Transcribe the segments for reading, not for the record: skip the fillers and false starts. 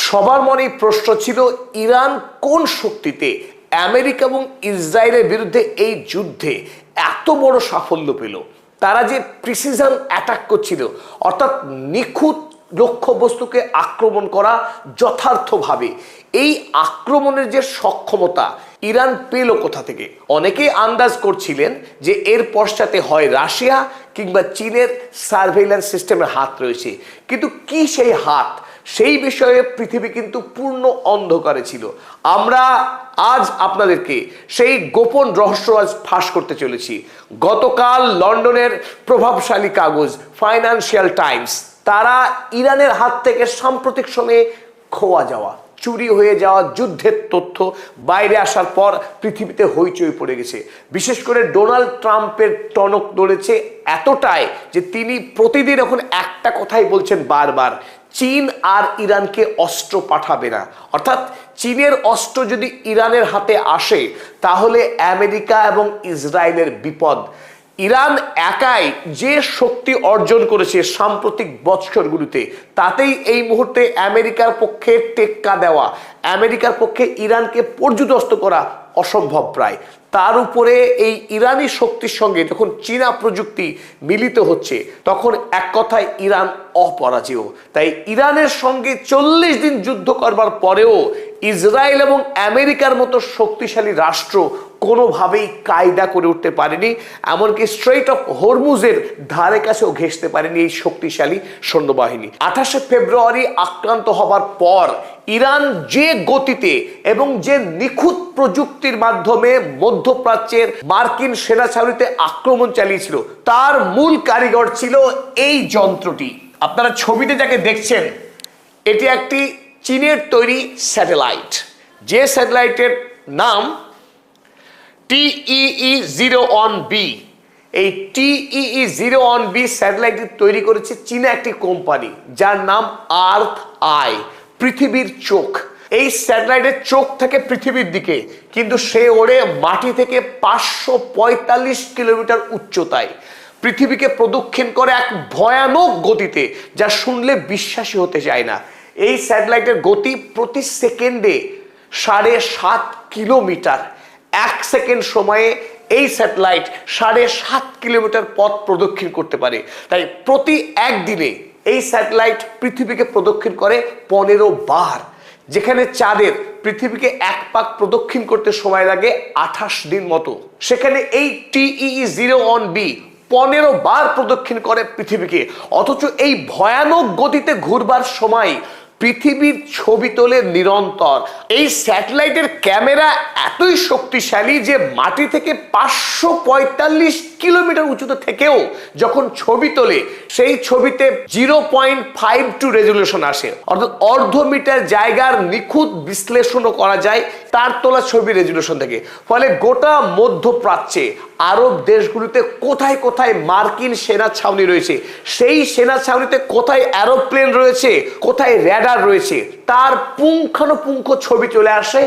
সবার মনেই প্রশ্ন ছিল ইরান কোন শক্তিতে আমেরিকা এবং ইসরায়েলের বিরুদ্ধে এই যুদ্ধে এত বড় সাফল্য পেল। তারা যে প্রিসিশন অ্যাটাক করছিল, অর্থাৎ নিখুঁত লক্ষ্যবস্তুকে আক্রমণ করা যথার্থভাবে, এই আক্রমণের যে সক্ষমতা ইরান পেল কোথা থেকে? অনেকেই আন্দাজ করছিলেন যে এর পশ্চাতে হয় রাশিয়া কিংবা চীনের সার্ভেইলেন্স সিস্টেমের হাত রয়েছে, কিন্তু কি সেই হাত, সেই বিষয়ে পৃথিবী কিন্তু পূর্ণ অন্ধকারে ছিল। আমরা আজ আপনাদেরকে সেই গোপন রহস্য আজ ফাঁস করতে চলেছি। গতকাল লন্ডনের প্রভাবশালী কাগজ ফাইন্যান্সিয়াল টাইমস তারা ইরানের হাত থেকে সাম্প্রতিক সময়ে খোয়া যাওয়া, চুরি হয়ে যাওয়া যুদ্ধের তথ্য বাইরে আসার পর পৃথিবীতে হইচই পড়ে গেছে। বিশেষ করে ডোনাল্ড ট্রাম্পের টনক নড়েছে এতটাই যে তিনি প্রতিদিন এখন একটা কথাই বলছেন বারবার, চীন আর ইরানকে অস্ত্র পাঠাবে না। অর্থাৎ চীনের অস্ত্র যদি ইরানের হাতে আসে তাহলে আমেরিকা এবং ইসরায়েলের বিপদ। ইরান একাই যে শক্তি অর্জন করেছে সাম্প্রতিক বৎসরগুলোতে, তাতেই এই মুহূর্তে আমেরিকার পক্ষে টেক্কা দেওয়া, আমেরিকার পক্ষে ইরানকে পর্যুদস্ত করা অসম্ভব প্রায়। তার উপরে এই ইরানি শক্তির সঙ্গে যখন চীনা প্রযুক্তি মিলিত হচ্ছে, তখন এক কথায় ইরান অপরাজেয়। তাই ইরানের সঙ্গে 40 দিন যুদ্ধ করবার পরেও ইসরায়েল এবং আমেরিকার মতো শক্তিশালী রাষ্ট্র কোনোভাবেই কায়দা করে উঠতে পারেনি, এমনকি স্ট্রেইট অফ হরমুজের ধারে কাছেও ঘেঁষতে পারেনি এই শক্তিশালী সৈন্যবাহিনী। 28 ফেব্রুয়ারি আক্রান্ত হবার পর ইরান যে গতিতে এবং যে নিখুঁত প্রযুক্তির মাধ্যমে মধ্যপ্রাচ্যের মার্কিন সেনা ছাউনিতে আক্রমণ চালিয়েছিল, তার মূল কারিগর ছিল এই যন্ত্রটি। আপনারা ছবিতে যাকে দেখছেন, এটি একটি চীনের তৈরি স্যাটেলাইট, যে স্যাটেলাইটের নাম TEE-01B। এই TEE-01B স্যাটেলাইটটি তৈরি করেছে চীনা একটি কোম্পানি যার নাম আর্থ আই, পৃথিবীর চোখ। এই স্যাটেলাইটের চোখ থাকে পৃথিবীর দিকে, কিন্তু সে ওড়ে মাটি থেকে 545 কিলোমিটার উচ্চতায়, পৃথিবীকে প্রদক্ষিণ করে এক ভয়ানক গতিতে, যা শুনলে বিশ্বাসই হতে চায় না। এই স্যাটেলাইটের গতি প্রতি সেকেন্ডে 7.5 কিলোমিটার। 1 সেকেন্ড সময়ে এই স্যাটেলাইট 7.5 কিলোমিটার পথ প্রদক্ষিণ করতে পারে। তাই প্রতি একদিনে এই স্যাটেলাইট পৃথিবীকে প্রদক্ষিণ করে 15 বার, যেখানে চাঁদের পৃথিবীকে এক পাক প্রদক্ষিণ করতে সময় লাগে 28 দিন মতো, সেখানে এই TEE-01B 15 বার প্রদক্ষিণ করে পৃথিবীকে। অথচ এই ভয়ানক গতিতে ঘুরবার সময় পৃথিবীর ছবি তোলে নিরন্তর। এই স্যাটেলাইটের ক্যামেরা এতই শক্তিশালী যে মাটি থেকে 545 কিলোমিটার উঁচুতে থেকেও যখন ছবি তোলে, সেই ছবিতে 0.52 রেজলিউশন আসে, অর্থাৎ অর্ধ মিটার জায়গার নিখুঁত বিশ্লেষণও করা যায় তার তোলা ছবি রেজলিউশন থেকে। ফলে গোটা মধ্যপ্রাচ্যে আরব দেশগুলিতে কোথায় কোথায় মার্কিন সেনা ছাউনি রয়েছে, সেই সেনা ছাউনিতে কোথায় অ্যারোপ্লেন রয়েছে, কোথায় র্যাডার রয়েছে, তার পুঙ্খানুপুঙ্খ ছবি চলে আসে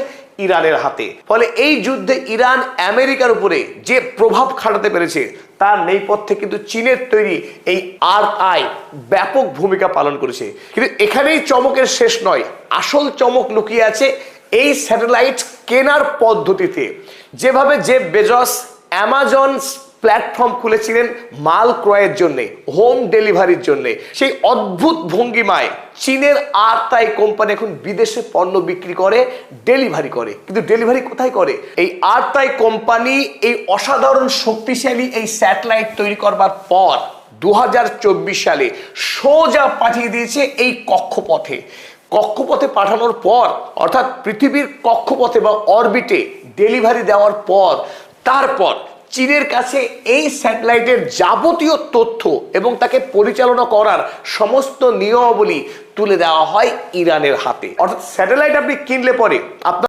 ইরানের হাতে। ফলে এই যুদ্ধে ইরান আমেরিকার উপরে যে প্রভাব খাটাতে পেরেছে, তার নেপথ্যে কিন্তু চীনের তৈরি এই আর্থ আই ব্যাপক ভূমিকা পালন করেছে। কিন্তু এখানেই চমকের শেষ নয়, আসল চমক লুকিয়ে আছে এই স্যাটেলাইট কেনার পদ্ধতিতে। যেভাবে জেফ বেজস অ্যামাজন প্ল্যাটফর্ম খুলেছিলেন মাল ক্রয়ের জন্য, হোম ডেলিভারির জন্য, সেই অদ্ভুত ভঙ্গিমায় চীনের আর্থ আই কোম্পানি এখন বিদেশে পণ্য বিক্রি করে, ডেলিভারি করে। কিন্তু ডেলিভারি কোথায় করে? এই আর্থ আই কোম্পানি এই অসাধারণ শক্তিশালী এই স্যাটেলাইট তৈরি করবার পর 2024 সালে সোজা পাঠিয়ে দিয়েছে এই কক্ষপথে। কক্ষপথে পাঠানোর পর, অর্থাৎ পৃথিবীর কক্ষপথে বা অরবিটে ডেলিভারি দেওয়ার পর, তারপর চীনের কাছে এই স্যাটেলাইটের যাবতীয় তথ্য এবং তাকে পরিচালনা করার সমস্ত নিয়মাবলী তুলে দেওয়া হয় ইরানের হাতে। অর্থাৎ স্যাটেলাইট আপনি কিনলে পরে আপনার